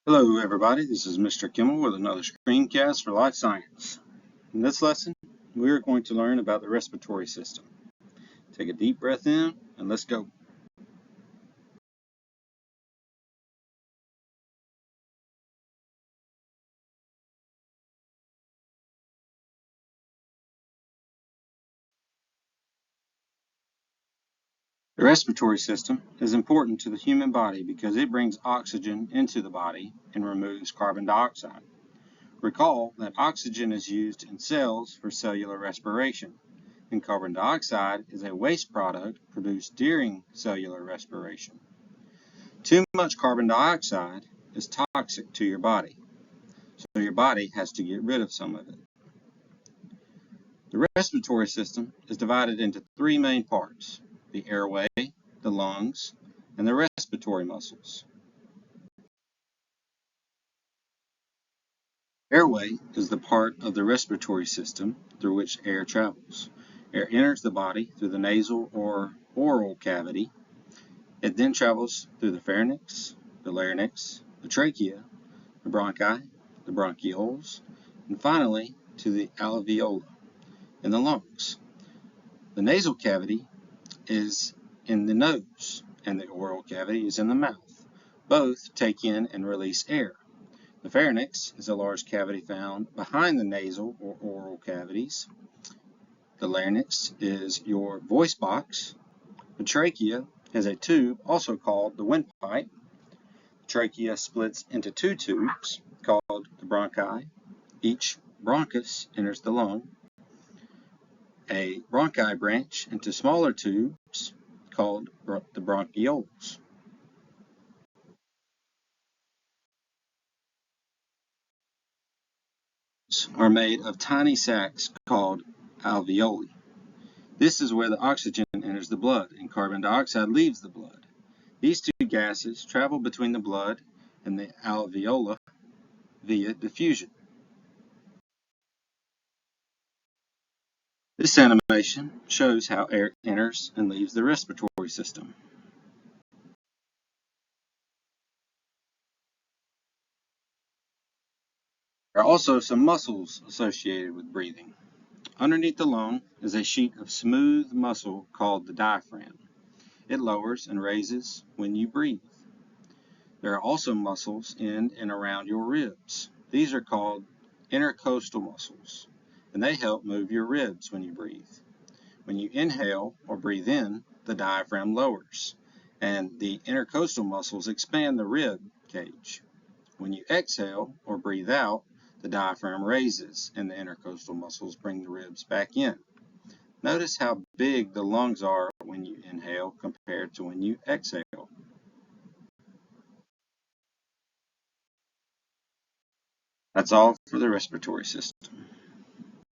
Hello everybody, this is Mr. Kimmel with another screencast for Life Science. In this lesson, we are going to learn about the respiratory system. Take a deep breath in and let's go. The respiratory system is important to the human body because it brings oxygen into the body and removes carbon dioxide. Recall that oxygen is used in cells for cellular respiration, and carbon dioxide is a waste product produced during cellular respiration. Too much carbon dioxide is toxic to your body, so your body has to get rid of some of it. The respiratory system is divided into three main parts: the airway, the lungs, and the respiratory muscles. Airway is the part of the respiratory system through which air travels. Air enters the body through the nasal or oral cavity. It then travels through the pharynx, the larynx, the trachea, the bronchi, the bronchioles, and finally to the alveoli in the lungs. The nasal cavity is in the nose, and the oral cavity is in the mouth. Both take in and release air. The pharynx is a large cavity found behind the nasal or oral cavities. The larynx is your voice box. The trachea is a tube, also called the windpipe. The trachea splits into two tubes, called the bronchi. Each bronchus enters the lung. A bronchi branch into smaller tubes, called the bronchioles. Are made of tiny sacs called alveoli. This is where the oxygen enters the blood and carbon dioxide leaves the blood. These two gases travel between the blood and the alveoli via diffusion. This animation shows how air enters and leaves the respiratory system. There are also some muscles associated with breathing. Underneath the lung is a sheet of smooth muscle called the diaphragm. It lowers and raises when you breathe. There are also muscles in and around your ribs. These are called intercostal muscles, and they help move your ribs when you breathe. When you inhale or breathe in, the diaphragm lowers, and the intercostal muscles expand the rib cage. When you exhale or breathe out, the diaphragm raises, and the intercostal muscles bring the ribs back in. Notice how big the lungs are when you inhale compared to when you exhale. That's all for the respiratory system.